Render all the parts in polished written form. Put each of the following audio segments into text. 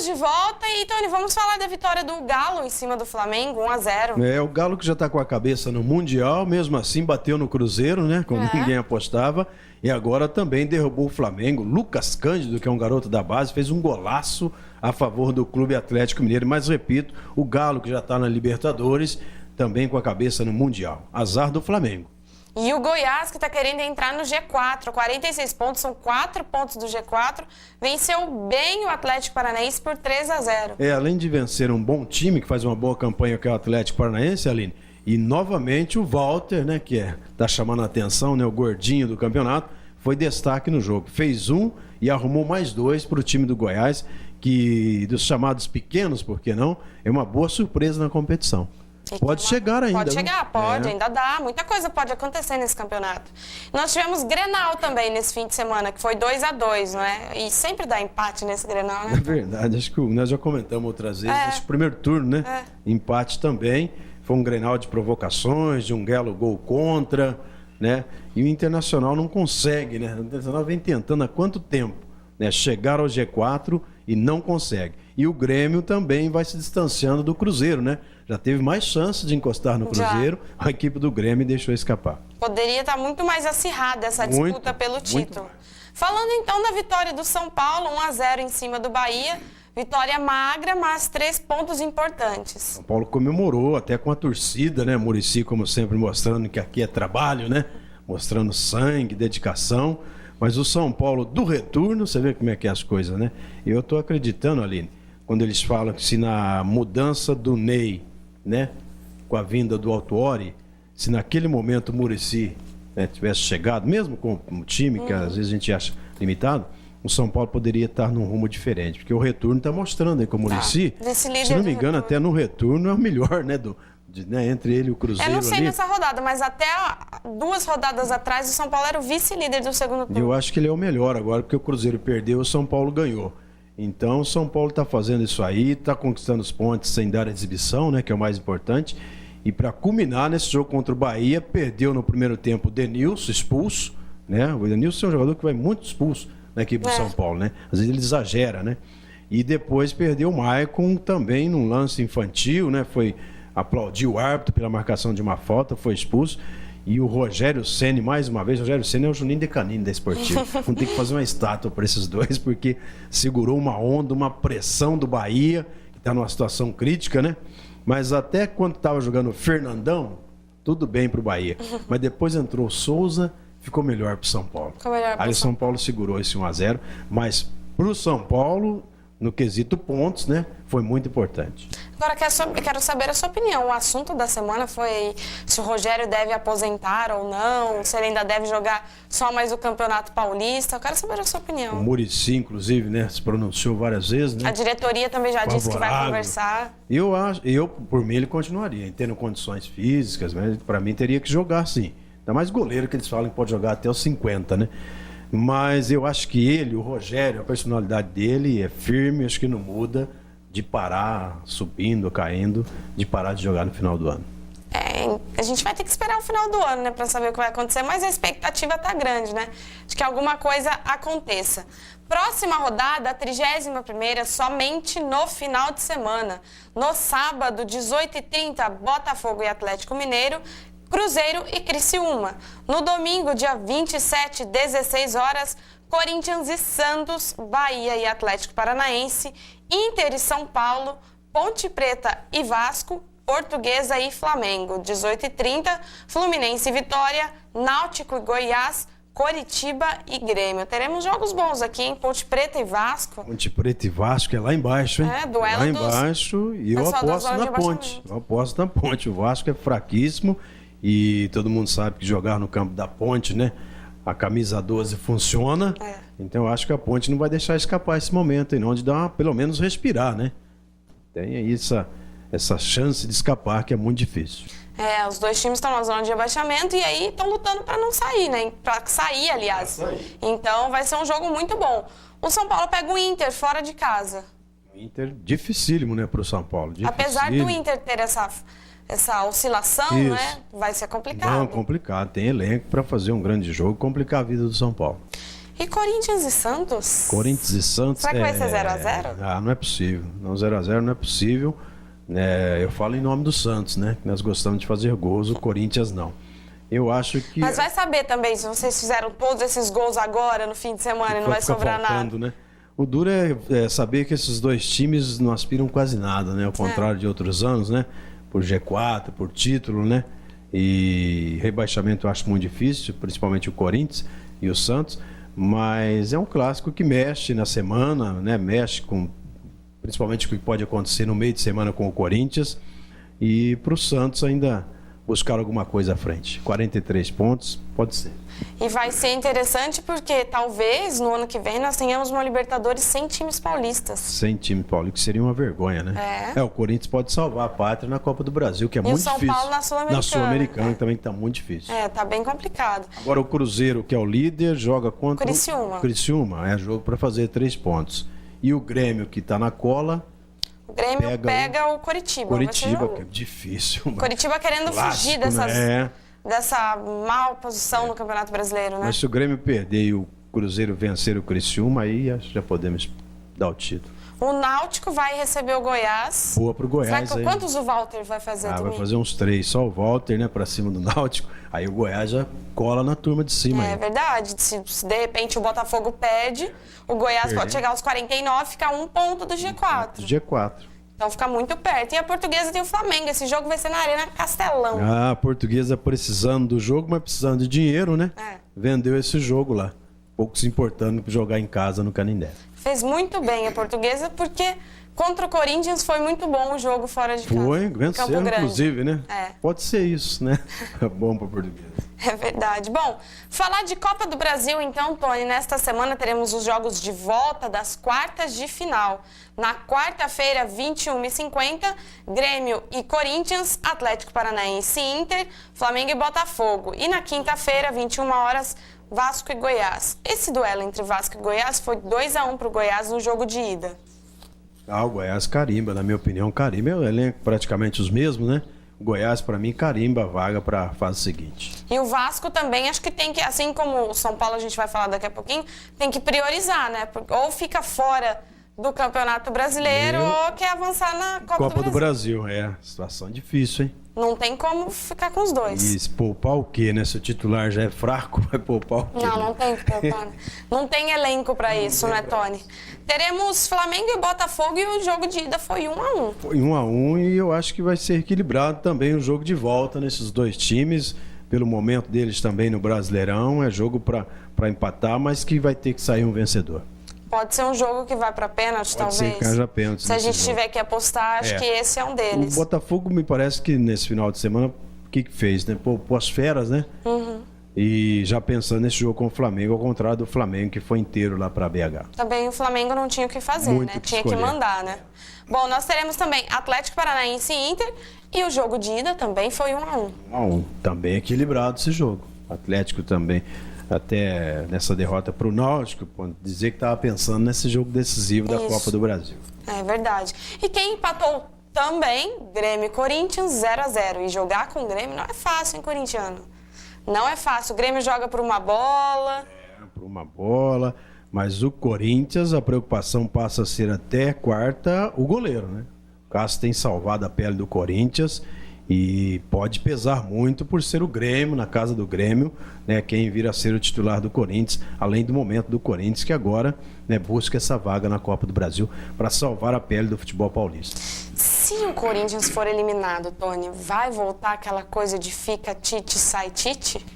Estamos de volta e, Tony, vamos falar da vitória do Galo em cima do Flamengo, 1-0. O Galo que já está com a cabeça no Mundial, mesmo assim bateu no Cruzeiro, né? Como ninguém apostava. E agora também derrubou o Flamengo. Lucas Cândido, que é um garoto da base, fez um golaço a favor do Clube Atlético Mineiro. Mas, repito, o Galo que já está na Libertadores, também com a cabeça no Mundial. Azar do Flamengo. E o Goiás, que está querendo entrar no G4, 46 pontos, são 4 pontos do G4, venceu bem o Atlético Paranaense por 3-0. Além de vencer um bom time, que faz uma boa campanha, que é o Atlético Paranaense, Aline, e novamente o Walter, né, que tá chamando a atenção, né, o gordinho do campeonato, foi destaque no jogo. Fez um e arrumou mais 2 para o time do Goiás, que dos chamados pequenos, por que não, é uma boa surpresa na competição. Pode chegar ainda. Pode chegar, pode, ainda dá. Muita coisa pode acontecer nesse campeonato. Nós tivemos Grenal também nesse fim de semana, que foi 2-2, não é? E sempre dá empate nesse Grenal, né? É verdade, acho que nós já comentamos outras vezes. Acho que o primeiro turno, né? Empate também. Foi um Grenal de provocações, de um Galo gol contra, né? E o Internacional não consegue, né? O Internacional vem tentando há quanto tempo, né? Chegar ao G4 e não consegue. E o Grêmio também vai se distanciando do Cruzeiro, né? Já teve mais chance de encostar no Cruzeiro, a equipe do Grêmio deixou escapar. Poderia estar muito mais acirrada essa disputa pelo título. Falando então da vitória do São Paulo, 1-0 em cima do Bahia. Vitória magra, mas 3 pontos importantes. São Paulo comemorou até com a torcida, né? Muricy, como sempre, mostrando que aqui é trabalho, né? Mostrando sangue, dedicação. Mas o São Paulo do retorno, você vê como é que é as coisas, né? Eu estou acreditando, Aline, quando eles falam que se na mudança do Ney, né, com a vinda do Autuori, se naquele momento o Muricy, né, tivesse chegado, mesmo com um time que às vezes a gente acha limitado, o São Paulo poderia estar num rumo diferente, porque o retorno está mostrando aí que o Muricy, se não me engano, até no retorno é o melhor, né, entre ele e o Cruzeiro. Eu não sei ali. Nessa rodada, mas até 2 rodadas atrás o São Paulo era o vice-líder do segundo turno. Eu acho que ele é o melhor agora, porque o Cruzeiro perdeu, o São Paulo ganhou. Então o São Paulo está fazendo isso aí, está conquistando os pontos sem dar exibição, né, que é o mais importante. E para culminar nesse jogo contra o Bahia, perdeu no primeiro tempo o Denilson, expulso, né? O Denilson é um jogador que vai muito expulso na equipe do São Paulo, né? Às vezes ele exagera, né? E depois perdeu o Maicon também num lance infantil, né? Foi aplaudir o árbitro pela marcação de uma falta, foi expulso. E o Rogério Ceni, mais uma vez, o Rogério Ceni é o Juninho Decanini da Esportiva. Vamos ter que fazer uma estátua para esses dois, porque segurou uma onda, uma pressão do Bahia, que está numa situação crítica, né? Mas até quando estava jogando o Fernandão, tudo bem para o Bahia. Mas depois entrou o Souza, ficou melhor para o São Paulo. Aí o São Paulo segurou esse 1-0, mas para o São Paulo, no quesito pontos, né, foi muito importante. Agora, quero saber a sua opinião. O assunto da semana foi se o Rogério deve aposentar ou não, se ele ainda deve jogar só mais o Campeonato Paulista. Eu quero saber a sua opinião. O Muricy, inclusive, né, se pronunciou várias vezes, né? A diretoria também já disse que vai conversar. Eu, por mim, ele continuaria, tendo condições físicas, mas para mim teria que jogar sim. Ainda mais goleiro, que eles falam que pode jogar até os 50, né? Mas eu acho que ele, o Rogério, a personalidade dele é firme, acho que não muda de parar subindo, caindo, de parar de jogar no final do ano. A gente vai ter que esperar o final do ano, né, para saber o que vai acontecer, mas a expectativa tá grande, né, de que alguma coisa aconteça. Próxima rodada, a 31ª, somente no final de semana. No sábado, 18h30, Botafogo e Atlético Mineiro, Cruzeiro e Criciúma. No domingo, dia 27, 16 horas, Corinthians e Santos, Bahia e Atlético Paranaense, Inter e São Paulo, Ponte Preta e Vasco, Portuguesa e Flamengo. 18h30, Fluminense e Vitória, Náutico e Goiás, Coritiba e Grêmio. Teremos jogos bons aqui, hein? Ponte Preta e Vasco. Ponte Preta e Vasco é lá embaixo, hein? Duelo lá embaixo e eu aposto na Ponte. Eu aposto na Ponte. O Vasco é fraquíssimo. E todo mundo sabe que jogar no campo da Ponte, né? A camisa 12 funciona. Então eu acho que a Ponte não vai deixar escapar esse momento, e não de dar pelo menos respirar, né? Tem aí essa chance de escapar, que é muito difícil. Os dois times estão na zona de rebaixamento e aí estão lutando para não sair, né? Para sair, aliás. Então vai ser um jogo muito bom. O São Paulo pega o Inter fora de casa. O Inter dificílimo, né, para o São Paulo. Dificílimo. Apesar do Inter ter essa oscilação, né? Vai ser complicado. Não, complicado. Tem elenco para fazer um grande jogo, complicar a vida do São Paulo. E Corinthians e Santos? Corinthians e Santos... Será que vai ser 0x0? Ah, não é possível. Não, 0x0 não é possível. Eu falo em nome do Santos, né? Nós gostamos de fazer gols, o Corinthians não. Eu acho que... Mas vai saber também se vocês fizeram todos esses gols agora, no fim de semana, e não vai sobrar nada. Né? O duro é saber que esses dois times não aspiram quase nada, né? Ao contrário de outros anos, né? Por G4, por título, né? E rebaixamento eu acho muito difícil, principalmente o Corinthians e o Santos. Mas é um clássico que mexe na semana, né? Mexe com... principalmente o que pode acontecer no meio de semana com o Corinthians. E para o Santos ainda... buscar alguma coisa à frente. 43 pontos, pode ser. E vai ser interessante porque talvez no ano que vem nós tenhamos uma Libertadores sem times paulistas. Sem time paulista, que seria uma vergonha, né? O Corinthians pode salvar a pátria na Copa do Brasil, que é muito difícil. E o São Paulo na Sul-Americana. Na Sul-Americana também está muito difícil. Tá bem complicado. Agora o Cruzeiro, que é o líder, joga contra Criciúma. O Criciúma. É jogo para fazer 3 pontos. E o Grêmio, que está na cola... O Grêmio pega o Coritiba. Coritiba, que é difícil. Coritiba querendo fugir dessa mal posição no Campeonato Brasileiro, né? Mas se o Grêmio perder e o Cruzeiro vencer o Criciúma, aí já podemos dar o título. O Náutico vai receber o Goiás. Boa pro Goiás. Quantos o Walter vai fazer também? Vai fazer uns 3. Só o Walter, né, pra cima do Náutico. Aí o Goiás já cola na turma de cima. É verdade. Se de repente o Botafogo perde, o Goiás pode chegar aos 49 e ficar 1 ponto do G4. G4. Então fica muito perto. E a Portuguesa tem o Flamengo. Esse jogo vai ser na Arena Castelão. A Portuguesa precisando do jogo, mas precisando de dinheiro, né? Vendeu esse jogo lá. Pouco se importando para jogar em casa no Canindé. Fez muito bem a Portuguesa, porque contra o Corinthians foi muito bom o jogo fora de casa. Foi, venceu inclusive, né? Pode ser isso, né? É bom para a Portuguesa. É verdade. Bom, falar de Copa do Brasil, então, Tony, nesta semana teremos os jogos de volta das quartas de final. Na quarta-feira, 21h50, Grêmio e Corinthians, Atlético Paranaense e Inter, Flamengo e Botafogo. E na quinta-feira, 21h, Vasco e Goiás. Esse duelo entre Vasco e Goiás foi 2-1 para o Goiás no jogo de ida. O Goiás carimba, na minha opinião, carimba. É o elenco praticamente os mesmos, né? O Goiás, para mim, carimba a vaga para a fase seguinte. E o Vasco também, acho que tem que, assim como o São Paulo, a gente vai falar daqui a pouquinho, tem que priorizar, né? Ou fica fora do Campeonato Brasileiro ou quer avançar na Copa do Brasil. Situação difícil, hein? Não tem como ficar com os dois. E poupar o quê, né? Se o titular já é fraco, vai poupar o quê? Não tem que poupar. Não tem elenco para isso, né, Tony? Teremos Flamengo e Botafogo e o jogo de ida foi 1-1. Foi 1-1 e eu acho que vai ser equilibrado também o jogo de volta nesses dois times. Pelo momento deles também no Brasileirão. É jogo para empatar, mas que vai ter que sair um vencedor. Pode ser um jogo que vai para pênalti, talvez. Pode ser que haja pênalti. Se a gente tiver que apostar, acho que esse é um deles. O Botafogo, me parece que nesse final de semana, o que fez, né? Pô as feras, né? E já pensando nesse jogo com o Flamengo, ao contrário do Flamengo, que foi inteiro lá para BH. Também o Flamengo não tinha o que fazer, né? Tinha que mandar, né? Bom, nós teremos também Atlético Paranaense e Inter. E o jogo de ida também foi 1-1. 1-1. Também equilibrado esse jogo. Atlético também... Até nessa derrota para o Náutico, dizer que estava pensando nesse jogo decisivo da Copa do Brasil. É verdade. E quem empatou também, Grêmio e Corinthians, 0-0. E jogar com o Grêmio não é fácil, hein, corintiano? Não é fácil. O Grêmio joga por uma bola. Por uma bola. Mas o Corinthians, a preocupação passa a ser até quarta o goleiro, né? O Cássio tem salvado a pele do Corinthians. E pode pesar muito por ser o Grêmio, na casa do Grêmio, né, quem vir a ser o titular do Corinthians, além do momento do Corinthians, que agora, né, busca essa vaga na Copa do Brasil para salvar a pele do futebol paulista. Se o Corinthians for eliminado, Tony, vai voltar aquela coisa de fica Tite, sai Tite?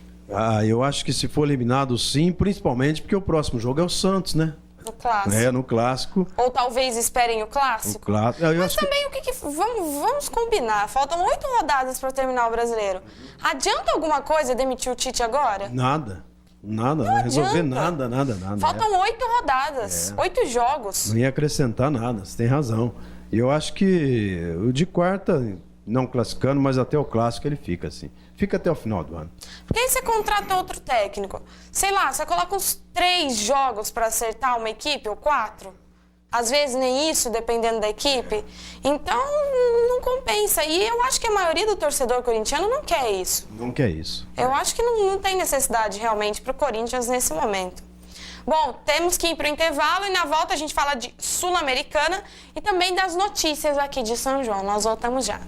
Eu acho que se for eliminado, sim, principalmente porque o próximo jogo é o Santos, né? No clássico. No clássico. Ou talvez esperem o clássico. Mas também vamos combinar. Faltam 8 rodadas para terminar o Brasileiro. Adianta alguma coisa demitir o Tite agora? Nada. Não vai resolver nada. Faltam 8 rodadas, 8 jogos. Não ia acrescentar nada, você tem razão. E eu acho que o de quarta, não classificando, mas até o clássico ele fica assim. Fica até o final do ano. Porque aí você contrata outro técnico. Sei lá, você coloca uns 3 jogos para acertar uma equipe, ou 4. Às vezes nem isso, dependendo da equipe. Então, não compensa. E eu acho que a maioria do torcedor corintiano não quer isso. Não quer isso. Eu acho que não tem necessidade realmente para o Corinthians nesse momento. Bom, temos que ir para o intervalo e na volta a gente fala de Sul-Americana e também das notícias aqui de São João. Nós voltamos já.